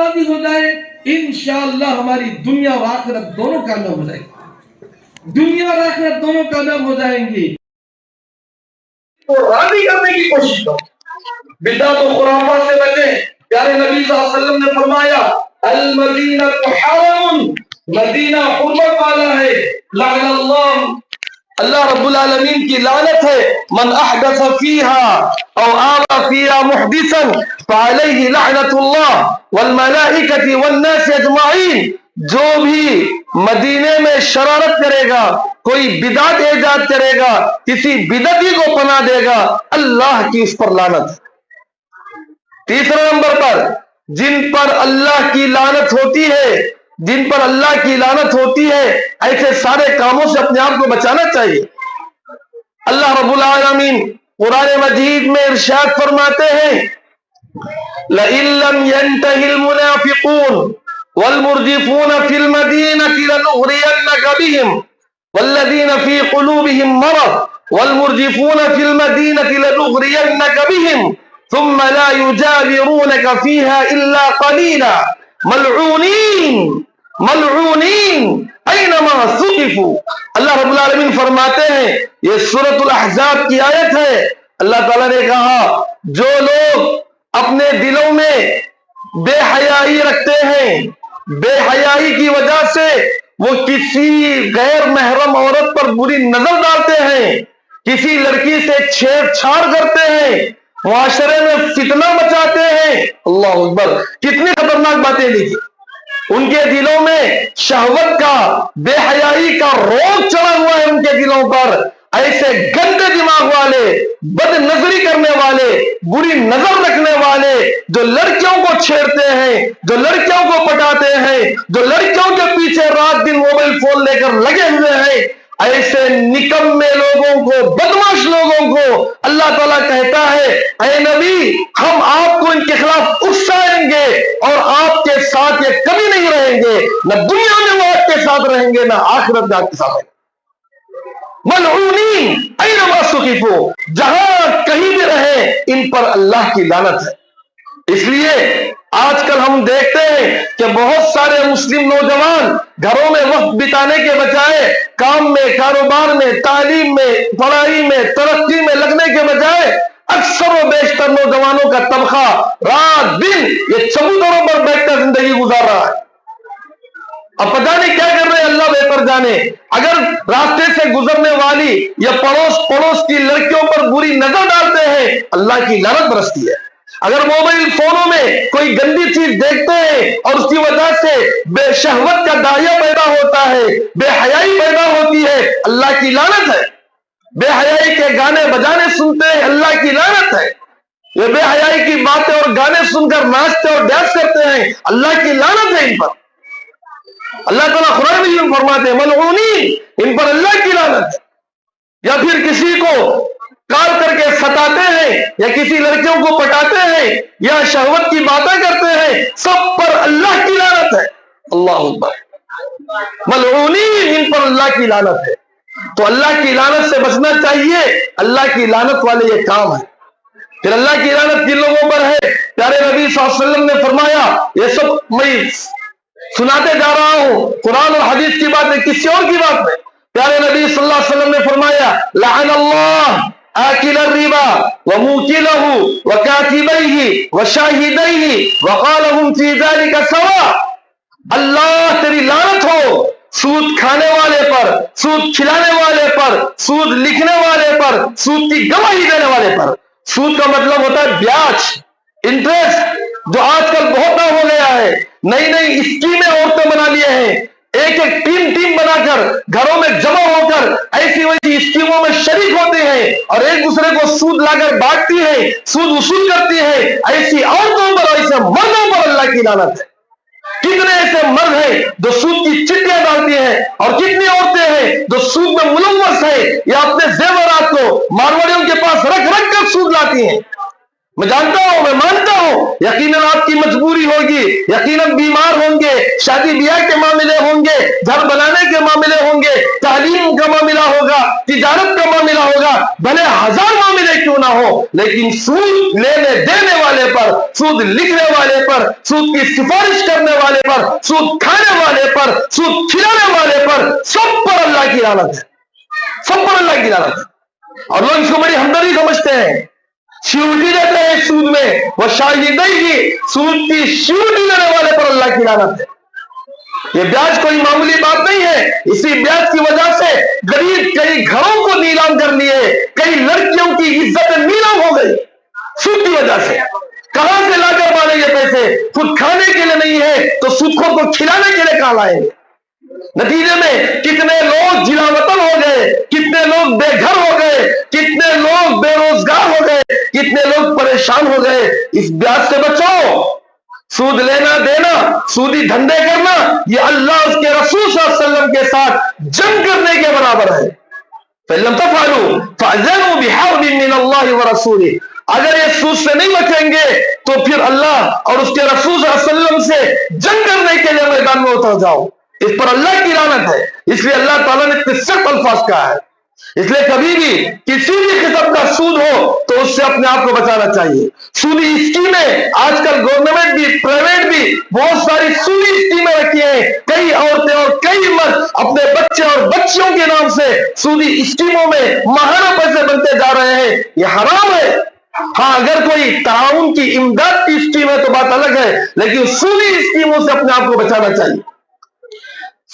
راضی ہو جائے انشاءاللہ ہماری دنیا اور آخرت دونوں کامیاب ہو جائے گی، دنیا اور آخرت دونوں کامیاب ہو جائیں گی۔ تو راضی کرنے کی کوشش کرو، بدعت و خرافات سے بچیں۔ پیارے نبی صلی اللہ علیہ وسلم نے فرمایا المدینہ حرم، مدینہ حرمت والا ہے، لعن اللہ رب العالمین کی لعنت ہے، من احدث فیہا او آوى فیہا محدثا فعلیہ لعنت اللہ والملائکۃ والناس اجمعین۔ جو بھی مدینے میں شرارت کرے گا، کوئی بدعت ایجاد کرے گا، کسی بدعتی کو پناہ دے گا، اللہ کی اس پر لعنت ہے۔ تیسرے نمبر پر جن پر اللہ کی لعنت ہوتی ہے، جن پر اللہ کی لعنت ہوتی ہے، ایسے سارے کاموں سے اپنے آپ کو بچانا چاہیے۔ اللہ رب العالمین قرآن مجید میں ارشاد فرماتے ہیں لَإِن لَّمْ يَنْتَهِ الْمُنَافِقُونَ وَالْمُرْجِفُونَ فِي الْمَدِينَةِ لَنُغْرِيَنَّكَ بِهِمْ وَالَّذِينَ فِي قُلُوبِهِم مَّرَضٌ وَالْمُرْجِفُونَ فِي الْمَدِينَةِ لَنُغْرِيَنَّكَ بِهِمْ ثم لا يجاورونك فيها إلا قليلا ملعونين ملعونين أينما ثقفوا۔ اللہ رب العالمین فرماتے ہیں، یہ سورۃ الاحزاب کی آیت ہے، اللہ تعالیٰ نے کہا جو لوگ اپنے دلوں میں بے حیائی رکھتے ہیں، بے حیائی کی وجہ سے وہ کسی غیر محرم عورت پر بری نظر ڈالتے ہیں، کسی لڑکی سے چھیڑ چھاڑ کرتے ہیں، معاشرے میں فتنہ مچاتے ہیں، اللہ اکبر، کتنی خطرناک باتیں لکھی۔ ان کے دلوں میں شہوت کا، بے حیائی کا روگ چڑھا ہوا ہے ان کے دلوں پر۔ ایسے گندے دماغ والے، بد نظری کرنے والے، بری نظر رکھنے والے، جو لڑکیوں کو چھیڑتے ہیں، جو لڑکیوں کو پٹاتے ہیں، جو لڑکیوں کے پیچھے رات دن موبائل فون لے کر لگے ہوئے ہیں، ایسے نکمے لوگوں کو، بدماش لوگوں کو اللہ تعالیٰ کہتا ہے اے نبی ہم آپ کو ان کے خلاف اکسائیں گے اور آپ کے ساتھ یہ کبھی نہیں رہیں گے، نہ دنیا میں وہ آپ کے ساتھ رہیں گے، نہ آخرت میں آپ کے ساتھ رہیں گے۔ ملعونین اینما ثقفوا، جہاں کہیں بھی رہے ان پر اللہ کی لعنت ہے۔ اس لیے آج کل ہم دیکھتے ہیں کہ بہت سارے مسلم نوجوان گھروں میں وقت بتانے کے بجائے کام میں، کاروبار میں، تعلیم میں، پڑھائی میں، ترقی میں لگنے کے بجائے اکثر و بیشتر نوجوانوں کا طبقہ رات دن یہ چبوتروں پر بیٹھ کر زندگی گزار رہا ہے۔ اب پتہ نہیں کیا کر رہے ہیں، اللہ بہتر جانے۔ اگر راستے سے گزرنے والی یا پڑوس کی لڑکیوں پر بری نظر ڈالتے ہیں، اللہ کی لعنت برستی ہے۔ اگر موبائل فونوں میں کوئی گندی چیز دیکھتے ہیں اور اس کی وجہ سے بے شہوت کا داعیہ پیدا ہوتا ہے، بے حیائی پیدا ہوتی ہے، اللہ کی لعنت ہے۔ بے حیائی کے گانے بجانے سنتے ہیں، اللہ کی لعنت ہے۔ یہ بے حیائی کی باتیں اور گانے سن کر ناچتے اور ڈانس کرتے ہیں، اللہ کی لعنت ہے ان پر۔ اللہ تعالیٰ قرآن میں فرماتے ہیں ملعونین، ان پر اللہ کی لعنت ہے۔ یا پھر کسی کو کال کر کے ستاتے ہیں، یا کسی لڑکیوں کو پٹاتے ہیں، یا شہوت کی باتیں کرتے ہیں، سب پر اللہ کی لعنت ہے۔ اللہ اکبر، ملعونین، ان پر اللہ کی لعنت ہے۔ تو اللہ کی لعنت سے بچنا چاہیے، اللہ کی لعنت والے یہ کام ہے۔ پھر اللہ کی لعنت کن لوگوں پر ہے؟ پیارے نبی صلی اللہ علیہ وسلم نے فرمایا، یہ سب میں سناتے جا رہا ہوں، قرآن اور حدیث کی بات ہے، کسی اور کی بات نہیں۔ پیارے نبی صلی اللہ علیہ وسلم نے فرمایا لعن اللہ آکل الربا وموکلہ وکاتبیہ وشاہدیہ وقالہم فی ذلک سواء، اللہ تیری لعنت ہو سود کھانے والے پر، سود کھلانے والے پر، سود لکھنے والے پر، سود کی گواہی دینے والے پر۔ سود کا مطلب ہوتا ہے بیاج، انٹرسٹ، جو آج کل بہت نہ ہو گیا ہے۔ نئی نئی اسکیمیں عورتیں بنا لیے ہیں، ایک ایک ٹیم بنا کر گھروں میں جمع ہو کر ایسی ویسی اسکیموں میں شریک ہوتے ہیں اور ایک دوسرے کو سود لا کر بانٹتی ہیں، سود وصول کرتی ہیں۔ ایسی عورتوں پر، ایسے مردوں پر اللہ کی لعنت ہے۔ کتنے ایسے مرد ہیں جو سود کی چٹیاں ڈالتی ہیں، اور کتنی عورتیں ہیں جو سود میں ملوث ہیں یا اپنے زیورات کو مارواڑیوں کے پاس رکھ کر سود لاتی ہیں۔ میں جانتا ہوں، میں مانتا ہوں یقیناً آپ کی مجبوری ہوگی، یقیناً بیمار ہوں گے، شادی بیاہ کے معاملے ہوں گے، گھر بنانے کے معاملے ہوں گے، تعلیم کا معاملہ ہوگا، تجارت کا معاملہ ہوگا، بھلے ہزار معاملے کیوں نہ ہو، لیکن سود لینے دینے والے پر، سود لکھنے والے پر، سود کی سفارش کرنے والے پر، سود کھانے والے پر، سود کھلانے والے پر، سب پر اللہ کی لعنت ہے، سب پر اللہ کی لعنت ہے۔ اور لوگ اس کو بڑی ہمدردی سمجھتے ہیں، شیورٹی دیتے ہیں سود میں، وہ شاہدی کی سود کی شیورٹی دینے والے پر اللہ کی لعنت ہے۔ یہ بیاج کوئی معمولی بات نہیں ہے، اسی بیاج کی وجہ سے غریب کئی گھروں کو نیلام کر لیے، کئی لڑکیوں کی عزت نیلام ہو گئی سود کی وجہ سے۔ کہاں سے لا کر مانیں گے پیسے؟ خود کھانے کے لیے نہیں ہے تو سودخور کو کھلانے کے لیے کہاں لائیں گے؟ نتیجے میں کتنے لوگ جلا وطن ہو گئے، کتنے لوگ بے گھر ہو گئے، کتنے لوگ بے روزگار ہو گئے، کتنے لوگ پریشان ہو گئے۔ اس بیاج سے بچو۔ سود لینا دینا، سودی دھندے کرنا، یہ اللہ اس کے رسول صلی اللہ علیہ وسلم کے ساتھ جنگ کرنے کے برابر ہے۔ فَإِن تَفْعَلُوا فَأْذَنُوا بِحَرْبٍ مِّنَ اللَّهِ وَرَسُولِهِ۔ اگر یہ سود سے نہیں بچیں گے تو پھر اللہ اور اس کے رسول صلی اللہ علیہ وسلم سے جنگ کرنے کے لیے میدان میں اتر جاؤ۔ اس پر اللہ کی لعنت ہے، اس لیے اللہ تعالیٰ نے اتنے سخت الفاظ کہا ہے۔ اس لیے کبھی بھی کسی بھی قسم کا سود ہو تو اس سے اپنے آپ کو بچانا چاہیے۔ سودی اسکیمیں آج کل گورنمنٹ بھی پرائیویٹ بھی بہت ساری سودی اسکیمیں رکھی ہیں، کئی عورتیں اور کئی مرد اپنے بچے اور بچیوں کے نام سے سودی اسکیموں میں ماہانہ پیسے بنتے جا رہے ہیں، یہ حرام ہے۔ ہاں اگر کوئی تعاون کی امداد کی اسکیم ہے تو بات الگ ہے، لیکن سودی اسکیموں سے اپنے آپ کو بچانا چاہیے۔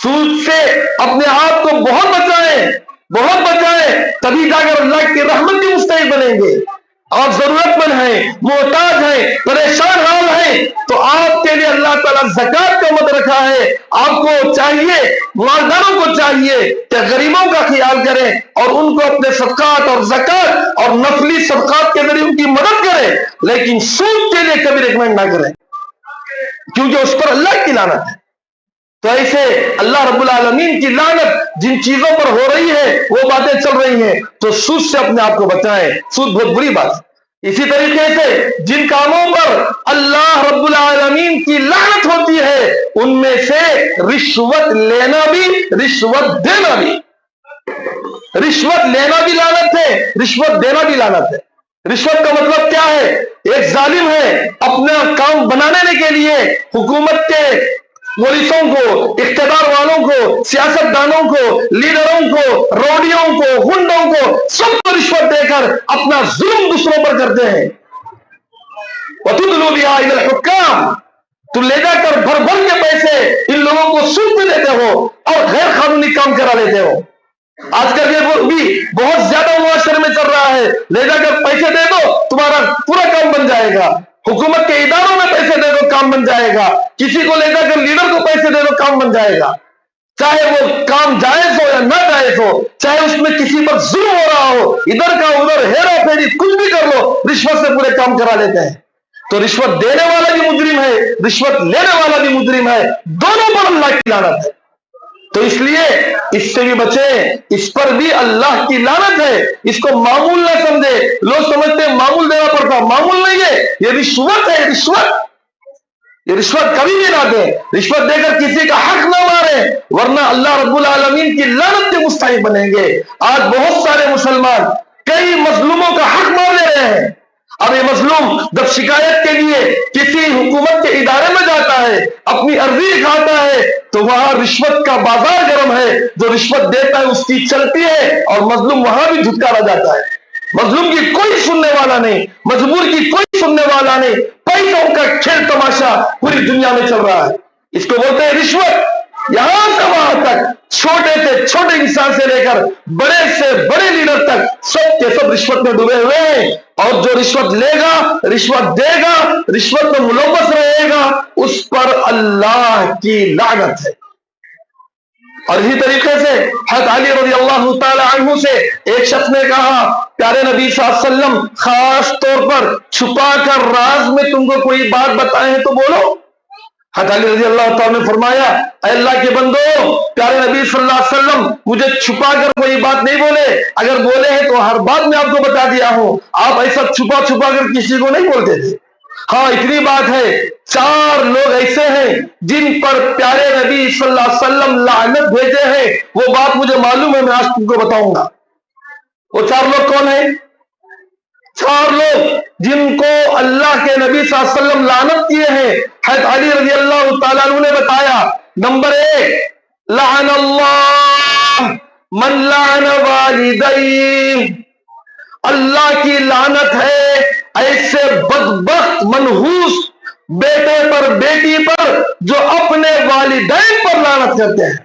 سود سے اپنے آپ کو بہت بچائیں، بہت بچائیں، تبھی جا کر اللہ کی رحمت کے مستحق بنیں گے۔ اور ضرورت مند ہیں، محتاج ہیں، پریشان حال ہیں تو آپ کے لیے اللہ تعالیٰ زکوٰۃ کا مد رکھا ہے۔ آپ کو چاہیے، مالداروں کو چاہیے کہ غریبوں کا خیال کریں اور ان کو اپنے صدقات اور زکوٰۃ اور نفلی صدقات کے ذریعے ان کی مدد کریں، لیکن سود کے لیے کبھی ریکمینڈ نہ کریں، کیونکہ اس پر اللہ کی لعنت ہے۔ تو ایسے اللہ رب العالمین کی لعنت جن چیزوں پر ہو رہی ہے، وہ باتیں چل رہی ہیں، تو سود سے اپنے آپ کو بچائیں۔ سود بہت بری بات ہے۔ اسی طریقے سے جن کاموں پر اللہ رب العالمین کی لعنت ہوتی ہے ان میں سے رشوت لینا بھی، رشوت دینا بھی۔ رشوت لینا بھی لعنت ہے، رشوت دینا بھی لعنت ہے۔ رشوت کا مطلب کیا ہے؟ ایک ظالم ہے اپنا کام بنانے کے لیے حکومت کے پولیسوں کو، اقتدار والوں کو، سیاست دانوں کو، لیڈروں کو، روڈیوں کو، گنڈوں کو، سب کو رشوت دے کر اپنا ظلم دوسروں پر کرتے ہیں۔ وَتُدْلُوا بِهَا إِلَى الْحُكَّامِ، تو لے جا کر بھر بھر کے پیسے ان لوگوں کو سود میں دیتے ہو اور غیر قانونی کام کرا لیتے ہو۔ آج کل یہ بھی بہت زیادہ معاشرے میں چل رہا ہے، لے جا کر پیسے دے دو تمہارا پورا کام بن جائے گا، حکومت کے اداروں میں پیسے دے دو کام بن جائے گا، کسی کو لے جا کر لیڈر کو پیسے دے دو کام بن جائے گا، چاہے وہ کام جائز ہو یا نہ جائز ہو، چاہے اس میں کسی پر ظلم ہو رہا ہو، ادھر کا ادھر ہیرا پھیری کچھ بھی کر لو، رشوت سے پورے کام کرا لیتے ہیں۔ تو رشوت دینے والا بھی مجرم ہے، رشوت لینے والا بھی مجرم ہے، دونوں پر اللہ کی لعنت ہے۔ تو اس لیے اس سے بھی بچیں، اس پر بھی اللہ کی لعنت ہے۔ اس کو معمول نہ سمجھے، لوگ سمجھتے ہیں معمول دینا پڑتا، معمول نہیں ہے، یہ رشوت ہے، رشوت۔ یہ رشوت کبھی بھی نہ دیں، رشوت دے کر کسی کا حق نہ ماریں، ورنہ اللہ رب العالمین کی لعنت کے مستحق بنیں گے۔ آج بہت سارے مسلمان کئی مظلوموں کا حق مار لے رہے ہیں۔ اب یہ مظلوم جب شکایت کے لیے کسی حکومت کے ادارے میں جاتا ہے، اپنی عرضی کھاتا ہے، تو وہاں رشوت کا بازار گرم ہے، جو رشوت دیتا ہے اس کی چلتی ہے اور مظلوم وہاں بھی دھتکارا جاتا ہے۔ مظلوم کی کوئی سننے والا نہیں، مجبور کی کوئی سننے والا نہیں، پیسوں کا کھیل تماشا پوری دنیا میں چل رہا ہے۔ اس کو بولتے ہیں رشوت۔ یہاں سے وہاں تک، چھوٹے سے چھوٹے انسان سے لے کر بڑے سے بڑے لیڈر تک، سب کے سب رشوت میں ڈوبے ہوئے ہیں۔ اور جو رشوت لے گا، رشوت دے گا، رشوت میں ملوث رہے گا، اس پر اللہ کی لعنت ہے۔ اور اسی طریقے سے حضرت علی رضی اللہ تعالی عنہ سے ایک شخص نے کہا، پیارے نبی صلی اللہ علیہ وسلم خاص طور پر چھپا کر راز میں تم کو کوئی بات بتائے ہیں تو بولو۔ حضرت علی رضی اللہ تعالیٰ نے فرمایا اے اللہ کے بندو، پیارے نبی صلی اللہ علیہ وسلم مجھے چھپا کر کوئی بات نہیں بولے، اگر بولے ہیں تو ہر بات میں آپ کو بتا دیا ہوں، آپ ایسا چھپا چھپا کر کسی کو نہیں بولتے تھے۔ ہاں اتنی بات ہے، 4 لوگ ایسے ہیں جن پر پیارے نبی صلی اللہ علیہ وسلم لعنت بھیجے ہیں، وہ بات مجھے معلوم ہے، میں آج تم کو بتاؤں گا۔ وہ 4 لوگ کون ہیں؟ 4 لوگ جن کو اللہ کے نبی صلی اللہ علیہ وسلم لعنت کیے ہیں۔ حضرت علی رضی اللہ تعالیٰ عنہ نے بتایا، نمبر 1، لعن اللہ من لعن والدیہ، اللہ کی لعنت ہے ایسے بدبخت منحوس بیٹے پر بیٹی پر جو اپنے والدین پر لعنت کرتے ہیں،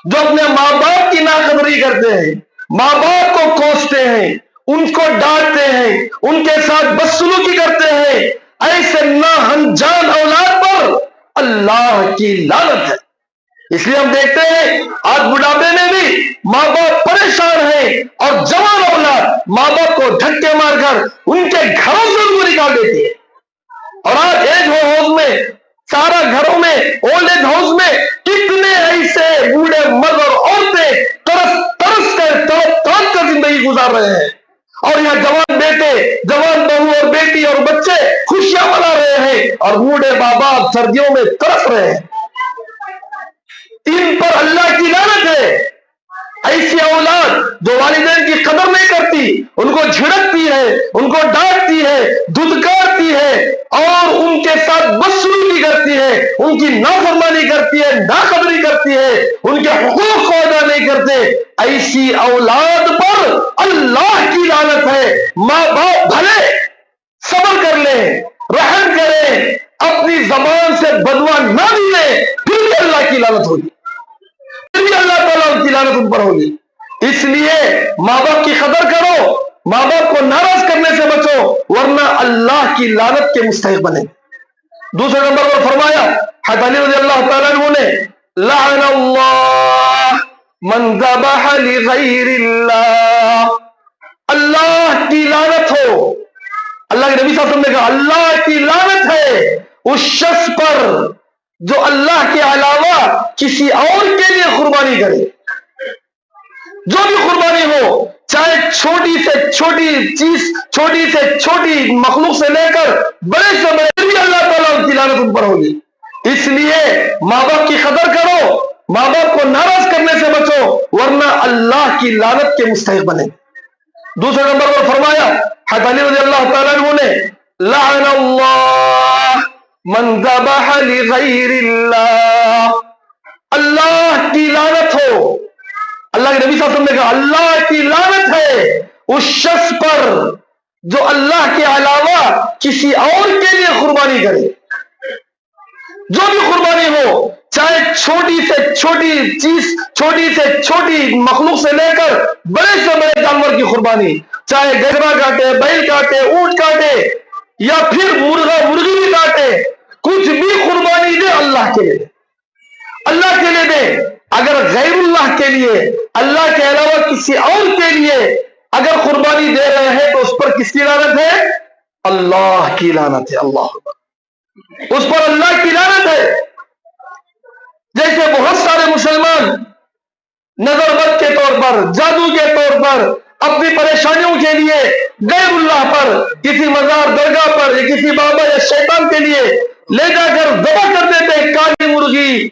جو اپنے ماں باپ کی ناقدری کرتے ہیں، ماں باپ کو کوستے ہیں، ان کو ڈانٹتے ہیں، ان کے ساتھ بدسلوکی کرتے ہیں، ایسے ناہنجان اولاد پر اللہ کی لعنت ہے۔ اس لیے ہم دیکھتے ہیں آج بڑھاپے میں بھی ماں باپ پریشان ہیں، اور جوان اولاد ماں باپ کو دھکے مار کر ان کے گھروں سے ان کو نکال دیتی ہے۔ اور آج ایج ہاؤس میں، سارا گھروں میں، اولڈ ایج ہاؤس میں کتنے ایسے بوڑھے مرد اور عورتیں ترس کر زندگی گزار رہے ہیں، اور یہاں جوان بیٹے، جوان بہو اور بیٹی اور بچے خوشیاں منا رہے ہیں، اور بوڑھے باپ سردیوں میں ترس رہے ہیں۔ ان پر اللہ کی لعنت ہے۔ ایسی اولاد جو والدین کی قدر نہیں کرتی، ان کو جھڑکتی ہے، ان کو ڈانٹتی ہے، دھتکارتی ہے، اور ان کے ساتھ بدسلوکی کرتی ہے، ان کی نافرمانی کرتی ہے، ناقدری کرتی ہے، ان کے حقوق کو ادا نہیں کرتے، ایسی اولاد پر اللہ کی لعنت ہے۔ ماں باپ بھلے صبر کر لیں، رحم کریں، اپنی زبان سے بدوا نہ دیں، پھر بھی اللہ کی لعنت ہوگی، پھر بھی اللہ تعالیٰ کی لعنت ان پر ہوگی۔ اس لیے ماں باپ کی قدر کرو، ماں باپ کو ناراض کرنے سے بچو، ورنہ اللہ کی لعنت کے مستحق بنے۔ دوسرے نمبر پر فرمایا حضرت علی رضی اللہ تعالیٰ عنہ نے، لعن اللہ من ذبح لغیر اللہ، اللہ کی لعنت ہو، اللہ کے نبی صلی اللہ علیہ وسلم نے کہا اللہ کی لعنت ہے اس شخص پر جو اللہ کے علاوہ کسی اور کے لیے قربانی کرے، جو بھی قربانی ہو، چاہے چھوٹی سے چھوٹی چیز، چھوٹی سے چھوٹی مخلوق سے لے کر بڑے سے بڑے، بھی اللہ تعالیٰ کی لعنت ان پر ہوگی۔ اس لیے ماں باپ کی قدر کرو، ماں باپ کو ناراض کرنے سے بچو، ورنہ اللہ کی لعنت کے مستحق بنے۔ دوسرے نمبر پر فرمایا حضرت علی رضی اللہ تعالیٰ عنہ نے، لعن اللہ من ذبح لغیر اللہ، اللہ کی لعنت ہو، اللہ کے نبی صلی اللہ علیہ وسلم نے کہا اللہ کی لعنت ہے اس شخص پر جو اللہ کے علاوہ کسی اور کے لیے قربانی کرے، جو بھی قربانی ہو، چاہے چھوٹی سے چھوٹی چیز، چھوٹی سے چھوٹی مخلوق سے لے کر بڑے سے بڑے جانور کی قربانی، چاہے گدھا کاٹے، بیل کاٹے، اونٹ کاٹے، یا پھر مرغا مرغی بھی کاٹے، کچھ بھی قربانی دے اللہ کے لیے، اللہ کے لیے دے۔ اگر غیر اللہ کے لیے، اللہ کے علاوہ کسی اور کے لیے اگر قربانی دے رہے ہیں تو اس پر کس کی لعنت ہے؟ اللہ کی لعنت ہے۔ اللہ اس پر اللہ کی لعنت ہے۔ جیسے بہت سارے مسلمان نظر بد کے طور پر، جادو کے طور پر، اپنی پریشانیوں کے لیے غیر اللہ پر، کسی مزار درگاہ پر، یا کسی بابا یا شیطان کے لیے لے جا کر ذبح کر دیتے ہیں کالی مرغی،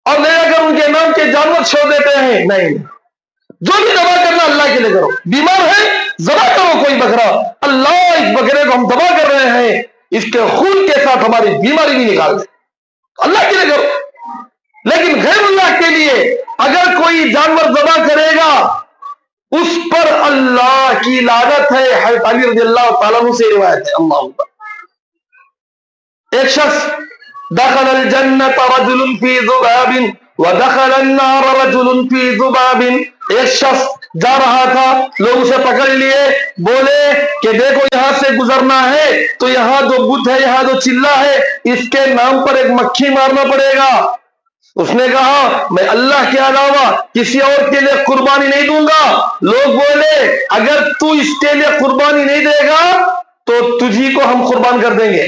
اور لے جا کر ان کے نام کے جانور چھوڑ دیتے ہیں۔ نہیں، جو بھی ذبح کرنا اللہ کے لیے کرو۔ بیمار ہے ذبح کرو کوئی بکرا، اللہ اس بکرے کو ہم ذبح کر رہے ہیں، اس کے خون کے ساتھ ہماری بیماری بھی نکال دے، اللہ کے لیے کرو۔ لیکن غیر اللہ کے لیے اگر کوئی جانور ذبح کرے گا اس پر اللہ کی لعنت ہے۔ حضرت علی رضی اللہ تعالیٰ عنہ سے روایت ہے۔ اللہ اکبر۔ ایک شخص، دخل الجنت رجل فی ذباب ودخل النار رجل فی ذباب، ایک شخص جا رہا تھا، لوگ اسے پکڑ لیے، بولے کہ دیکھو یہاں سے گزرنا ہے تو یہاں جو بت ہے، یہاں جو چلہ ہے، اس کے نام پر ایک مکھی مارنا پڑے گا۔ اس نے کہا میں اللہ کے علاوہ کسی اور کے لیے قربانی نہیں دوں گا۔ لوگ بولے اگر تو اس کے لیے قربانی نہیں دے گا تو تجھی کو ہم قربان کر دیں گے۔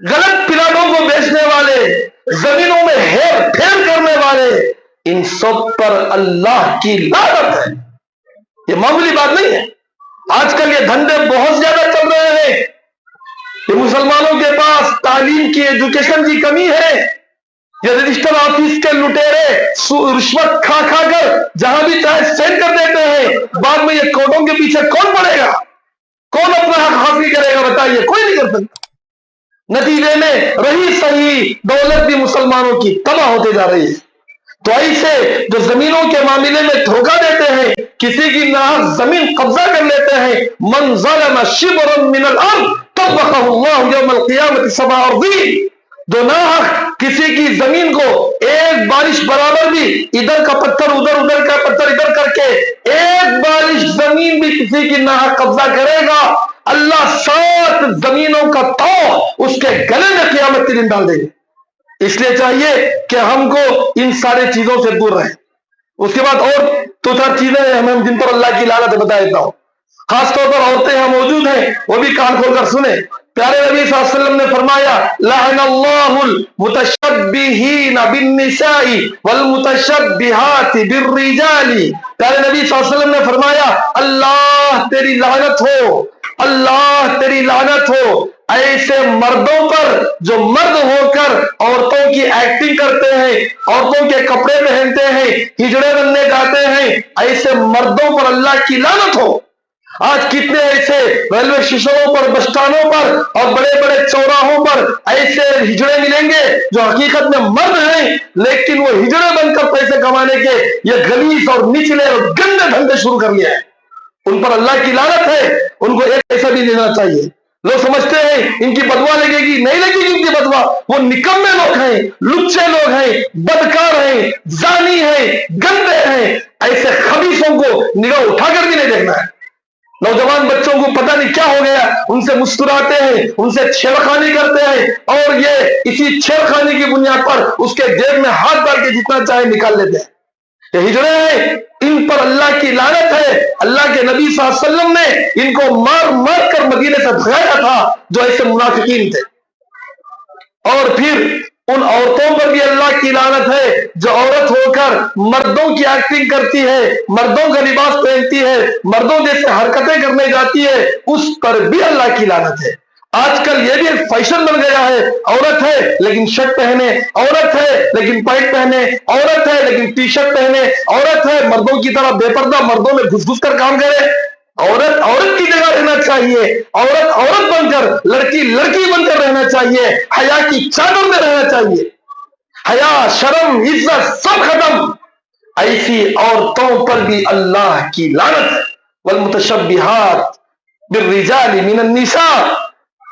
غلط پلاٹوں کو بیچنے والے، زمینوں میں ہیر پھیر کرنے والے، ان سب پر اللہ کی لعنت ہے۔ یہ معمولی بات نہیں ہے۔ آج کل یہ دھندے بہت زیادہ چل رہے ہیں کہ مسلمانوں کے پاس تعلیم کی، ایجوکیشن کی کمی ہے۔ یہ رجسٹر آفس کے لٹیرے رشوت کھا کھا کر جہاں بھی چاہے سینڈ کر دیتے ہیں، بعد میں یہ کوٹوں کے پیچھے کون پڑے گا؟ کون اپنا حق حاصل کرے گا؟ بتائیے، کوئی نہیں کر سکتا۔ نتیجے میں رہی صحیح دولت بھی مسلمانوں کی تباہ ہوتے جا رہی ہے۔ تو ایسے جو زمینوں کے معاملے میں دھوکہ دیتے ہیں، کسی کی ناحق زمین قبضہ کر لیتے ہیں، من ظلم شبرا من الارض طبقه اللہ یوم القیامت 7 اراضین، جو ناحق کسی کی زمین کو ایک بارش برابر بھی ادھر کا پتھر ادھر، ادھر کا پتھر ادھر کر کے ایک بارش زمین بھی کسی کی ناحق قبضہ کرے گا، اللہ 7 زمینوں کا تو اس کے گلے میں قیامت کے دن ڈال دے گا۔ اس لیے چاہیے کہ ہم کو ان سارے چیزوں سے دور رہیں۔ اس کے بعد اور تو چار چیزیں ہیں ہمیں جن پر اللہ کی لعنت بتا دیتا ہوں۔ خاص طور پر عورتیں یہاں موجود ہیں، وہ بھی کان کھول کر سنیں۔ پیارے نبی صلی اللہ علیہ وسلم نے فرمایا لعن اللہ المتشبہین بالنساء والمتشبہات بالرجال۔ پیارے نبی صلی اللہ علیہ وسلم نے فرمایا اللہ تیری لعنت ہو، اللہ تیری لعنت ہو ایسے مردوں پر جو مرد ہو کر عورتوں کی ایکٹنگ کرتے ہیں، عورتوں کے کپڑے پہنتے ہیں، ہجڑے بننے جاتے ہیں، ایسے مردوں پر اللہ کی لعنت ہو۔ آج کتنے ایسے ریلوے اسٹیشنوں پر، بس اسٹانوں پر اور بڑے بڑے چوراہوں پر ایسے ہجڑے ملیں گے جو حقیقت میں مرد ہیں، لیکن وہ ہجڑے بن کر پیسے کمانے کے یہ غلیظ اور نچلے اور گندے دھندے شروع کر لیا ہے۔ ان پر اللہ کی لعنت ہے، ان کو ایک پیسہ بھی دینا چاہیے۔ لوگ سمجھتے ہیں ان کی بدوا لگے گی، نہیں لگے گی ان کی بدوا۔ وہ نکمے لوگ ہیں، لچے لوگ ہیں، بدکار ہیں، زانی ہیں، گندے ہیں۔ ایسے خبیثوں کو نگاہ اٹھا کر بھی نہیں دیکھنا ہے۔ نوجوان بچوں کو پتہ نہیں کیا ہو گیا، ان سے مسکراتے ہیں، ان سے چھیڑخانی کرتے ہیں، اور یہ اسی چھیڑخانی کی بنیاد پر اس کے جیب میں ہاتھ ڈال کے جتنا چاہے نکال لیتے ہیں۔ یہ ہجڑے ہیں، ان پر اللہ کی لعنت ہے۔ اللہ کے نبی صلی اللہ علیہ وسلم نے ان کو مار مار کر مدینے سے بھگایا تھا جو ایسے منافقین تھے۔ اور پھر ان عورتوں پر بھی اللہ کی لعنت ہے جو عورت ہو کر مردوں کی ایکٹنگ کرتی ہے، مردوں کا لباس پہنتی ہے، مردوں جیسے حرکتیں کرنے جاتی ہے، اس پر بھی اللہ کی لعنت ہے۔ آج کل یہ بھی ایک فیشن بن گیا ہے، عورت ہے لیکن شرٹ پہنے، عورت ہے لیکن پینٹ پہنے، عورت ہے لیکن ٹی شرٹ پہنے، عورت ہے مردوں کی طرح بے پردہ مردوں میں گھس گھس کر کام کرے۔ عورت عورت کی جگہ رہنا چاہیے، عورت عورت بن کر، لڑکی لڑکی بن کر رہنا چاہیے، حیا کی چادر میں رہنا چاہیے۔ حیا، شرم، عزت سب ختم۔ ایسی عورتوں پر بھی اللہ کی لعنت ہے۔ والمتشبہات بالرجال من النساء،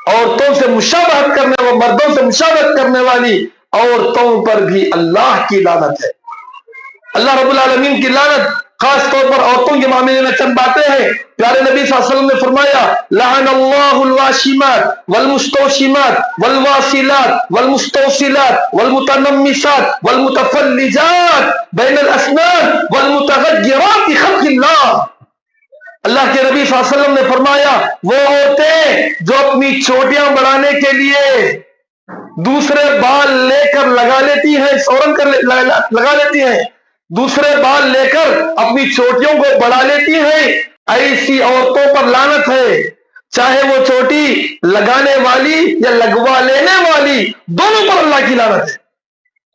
عورتوں سے مشابہت کرنے والی، مردوں سے مشابہت کرنے والی عورتوں پر بھی اللہ کی لعنت ہے۔ اللہ رب العالمین کی لعنت خاص طور پر عورتوں کے معاملے میں چند باتیں ہیں۔ پیارے نبی صلی اللہ علیہ وسلم نے فرمایا لعن اللہ الواشمات والمستوشمات والواصلات والمستوصلات والمتنمسات والمتفلجات بین الاسنان والمتغیرات خلق اللہ۔ اللہ کے نبی صلی اللہ علیہ وسلم نے فرمایا وہ عورتیں جو اپنی چوٹیاں بڑھانے کے لیے دوسرے بال لے کر لگا لیتی ہیں، سورن کر لگا لیتی ہیں، دوسرے بال لے کر اپنی چوٹیوں کو بڑھا لیتی ہیں، ایسی عورتوں پر لعنت ہے۔ چاہے وہ چوٹی لگانے والی یا لگوا لینے والی، دونوں پر اللہ کی لعنت ہے۔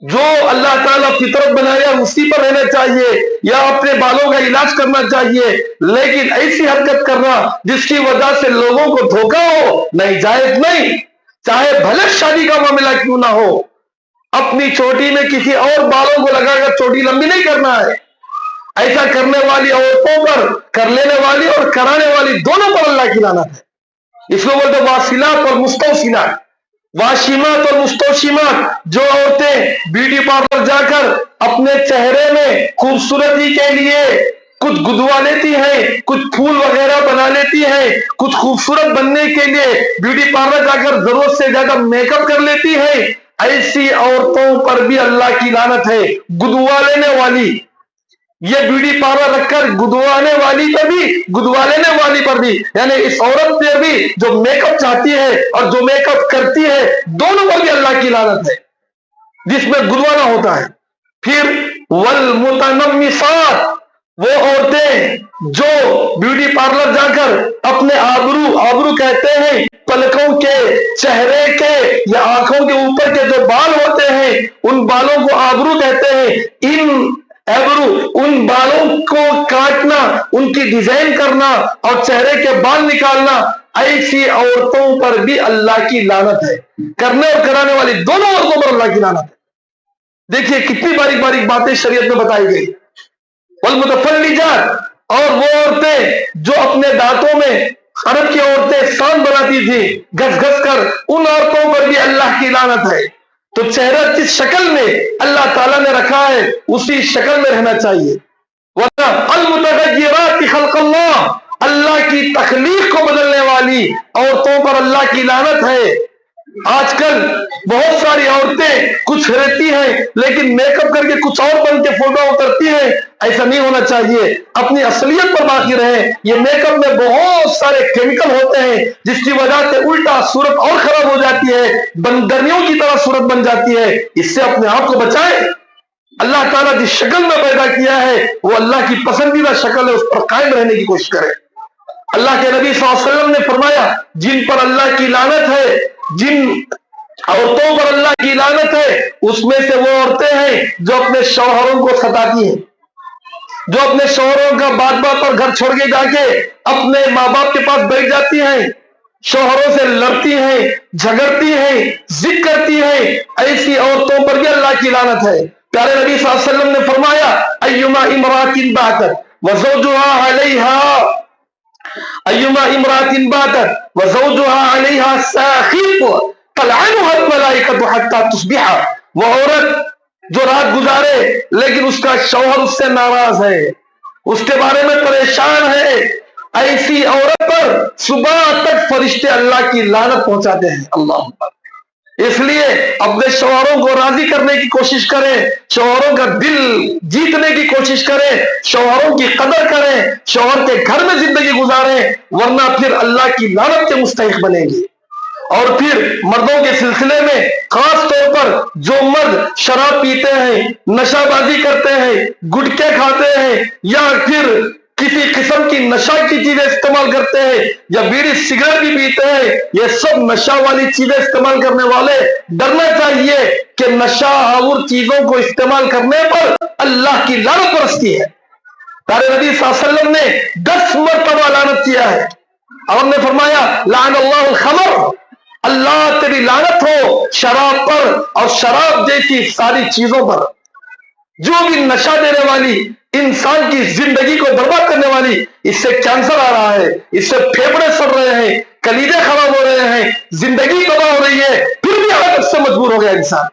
جو اللہ تعالیٰ فطرت بنایا اسی پر رہنا چاہیے یا اپنے بالوں کا علاج کرنا چاہیے، لیکن ایسی حرکت کرنا جس کی وجہ سے لوگوں کو دھوکہ ہو، نہیں، جائز نہیں، چاہے بھلے شادی کا معاملہ کیوں نہ ہو۔ اپنی چوٹی میں کسی اور بالوں کو لگا کر چوٹی لمبی نہیں کرنا ہے۔ ایسا کرنے والی عورتوں پر، کر لینے والی اور کرانے والی دونوں پر اللہ کی لعنت ہے۔ اس کو بولتے واصلات اور مستوصلات۔ واشمات اور مستوشمات، جو عورتیں بیوٹی پارلر جا کر اپنے چہرے میں خوبصورتی کے لیے کچھ گدوا لیتی ہیں، کچھ پھول وغیرہ بنا لیتی ہیں، کچھ خوبصورت بننے کے لیے بیوٹی پارلر جا کر ضرورت سے زیادہ میک اپ کر لیتی ہیں، ایسی عورتوں پر بھی اللہ کی لعنت ہے۔ گدوا لینے والی، یہ بیوٹی پارلر رکھ کر گدوانے والی پر بھی گدوا لینے والی پر بھی، یعنی اس عورت پر بھی جو میک اپ چاہتی ہے اور جو میک اپ کرتی ہے، دونوں پر بھی اللہ کی لعنت ہے، جس میں گدوانا ہوتا ہے۔ پھر والمتنمصات، وہ عورتیں جو بیوٹی پارلر جا کر اپنے آبرو کہتے ہیں پلکوں کے، چہرے کے یا آنکھوں کے اوپر کے جو بال ہوتے ہیں ان بالوں کو آبرو کہتے ہیں، ان بالوں کو کاٹنا، ان کی ڈیزائن کرنا اور چہرے کے بال نکالنا، ایسی عورتوں پر بھی اللہ کی لعنت ہے۔ کرنے اور کرانے والی دونوں عورتوں پر اللہ کی لعنت ہے۔ دیکھیے کتنی باریک باریک باتیں شریعت میں بتائی گئی۔ والمتفلجات، اور وہ عورتیں جو اپنے دانتوں میں، عرب کی عورتیں سان بناتی تھی گھس گھس کر، ان عورتوں پر بھی اللہ کی لعنت ہے۔ تو چہرہ جس شکل میں اللہ تعالیٰ نے رکھا ہے اسی شکل میں رہنا چاہیے، ورنہ المتغیرات خلق اللہ، اللہ کی تخلیق کو بدلنے والی عورتوں پر اللہ کی لعنت ہے۔ آج کل بہت ساری عورتیں کچھ رہتی ہیں لیکن میک اپ کر کے کچھ اور بن کے فوٹو اترتی ہیں، ایسا نہیں ہونا چاہیے۔ اپنی اصلیت پر باقی رہیں۔ یہ میک اپ میں بہت سارے کیمیکل ہوتے ہیں جس کی وجہ سے الٹا صورت اور خراب ہو جاتی ہے، بندریوں کی طرح صورت بن جاتی ہے۔ اس سے اپنے آپ کو بچائیں۔ اللہ تعالیٰ جس شکل میں پیدا کیا ہے وہ اللہ کی پسندیدہ شکل ہے، اس پر قائم رہنے کی کوشش کریں۔ اللہ کے نبی صلی اللہ علیہ وسلم نے فرمایا جن پر اللہ کی لعنت ہے، جن عورتوں پر اللہ کی لعنت ہے، اس میں سے وہ عورتیں ہیں جو اپنے شوہروں کو ستاتی ہیں، جو اپنے شوہروں کا بات بات پر گھر چھوڑ کے جا کے اپنے ماں باپ کے پاس بیٹھ جاتی ہیں، شوہروں سے لڑتی ہیں، جھگڑتی ہیں، ضد کرتی ہیں، ایسی عورتوں پر بھی اللہ کی لعنت ہے۔ پیارے نبی صلی اللہ علیہ وسلم نے فرمایا ایما امرأۃ باتت وزوجها علیہا، ایما امرأۃ باتت وزوجها علیہا ساخط تلعنها الملائکۃ حتی تصبح، وہ عورت جو رات گزارے لیکن اس کا شوہر اس سے ناراض ہے، اس کے بارے میں پریشان ہے، ایسی عورت پر صبح تک فرشتے اللہ کی لعنت پہنچاتے ہیں۔ اللہ اکبر۔ اس لیے اپنے شوہروں کو راضی کرنے کی کوشش کریں، شوہروں کا دل جیتنے کی کوشش کریں، شوہروں کی قدر کریں، شوہر کے گھر میں زندگی گزاریں، ورنہ پھر اللہ کی لعنت کے مستحق بنیں گے۔ اور پھر مردوں کے سلسلے میں خاص طور پر جو مرد شراب پیتے ہیں، نشہ بازی کرتے ہیں، گٹکے کھاتے ہیں، یا پھر کسی قسم کی نشہ کی چیزیں استعمال کرتے ہیں، یا بیڑی سگریٹ بھی پیتے ہیں، یہ سب نشہ والی چیزیں استعمال کرنے والے ڈرنا چاہیے کہ نشہ آور چیزوں کو استعمال کرنے پر اللہ کی لعنت برستی ہے۔ پیارے نبی صلی اللہ علیہ وسلم نے 10 مرتبہ لعنت کیا ہے، اور نے فرمایا لعن اللہ الخمر، اللہ تیری لعنت ہو شراب پر اور شراب جیسی ساری چیزوں پر، جو بھی نشہ دینے والی، انسان کی زندگی کو برباد کرنے والی۔ اس سے کینسر آ رہا ہے، اس سے پھیپڑے سڑ رہے ہیں، کلیجے خراب ہو رہے ہیں، زندگی تباہ ہو رہی ہے، پھر بھی عادت سے مجبور ہو گیا انسان،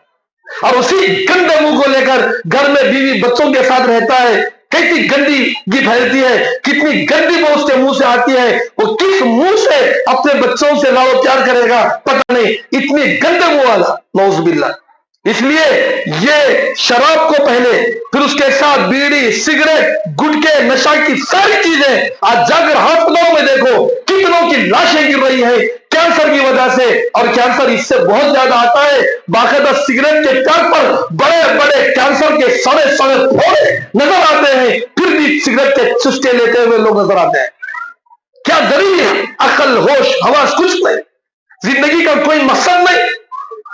اور اسی گندے منہ کو لے کر گھر میں بیوی بچوں کے ساتھ رہتا ہے۔ کتنی گندگی پھیلتی ہے، کتنی گندی وہ اس کے منہ سے آتی ہے، وہ کس منہ سے اپنے بچوں سے لاؤ پیار کرے گا پتہ نہیں، اتنی گندے منہ والا، نعوذ باللہ۔ اس لیے یہ شراب کو پہلے، پھر اس کے ساتھ بیڑی، سگریٹ، گٹکے، نشہ کی ساری چیزیں، آج جا کر ہسپتالوں میں دیکھو کتنوں کی لاشیں گر رہی ہیں کینسر کی وجہ سے، اور کینسر اس سے بہت زیادہ آتا ہے۔ باقاعدہ سگریٹ کے ٹیپ پر بڑے بڑے کینسر کے سڑے سڑے پھوڑے نظر آتے ہیں، پھر بھی سگریٹ کے چسکے لیتے ہوئے لوگ نظر آتے ہیں۔ کیا دلیل ہے؟ عقل، ہوش، حواس کچھ نہیں، زندگی کا کوئی مقصد نہیں،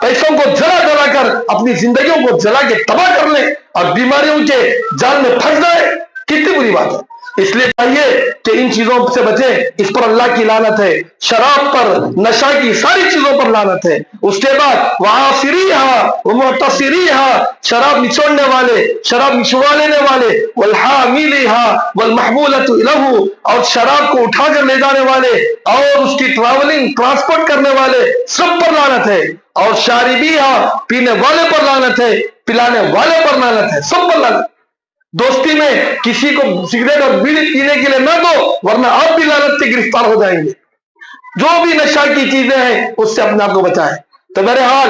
پیسوں کو جلا جلا کر اپنی زندگیوں کو جلا کے تباہ کر لیں اور بیماریوں کے جال میں پھنس جائے، کتنی بری بات ہے۔ اس لیے چاہیے کہ ان چیزوں سے بچیں، اس پر اللہ کی لعنت ہے، شراب پر، نشہ کی ساری چیزوں پر لعنت ہے۔ اس کے بعد وعاصریہا ومعتصریہا، شراب نچوڑنے والے، شراب نچوڑا لینے والے، والحاملیہا والمحمولۃ الیہ، اور شراب کو اٹھا کر لے جانے والے اور اس کی ٹریولنگ ٹرانسپورٹ کرنے والے، سب پر لعنت ہے۔ اور شاربیہا، پینے والے پر لعنت ہے، پلانے والے پر لعنت ہے، سب پر لعنت۔ دوستی میں کسی کو سگریٹ اور بیڑی پینے کے لیے نہ دو، ورنہ آپ بھی لعنت سے گرفتار ہو جائیں گے۔ جو بھی نشہ کی چیزیں ہیں اس سے اپنے آپ کو بچائیں۔ تو بہرحال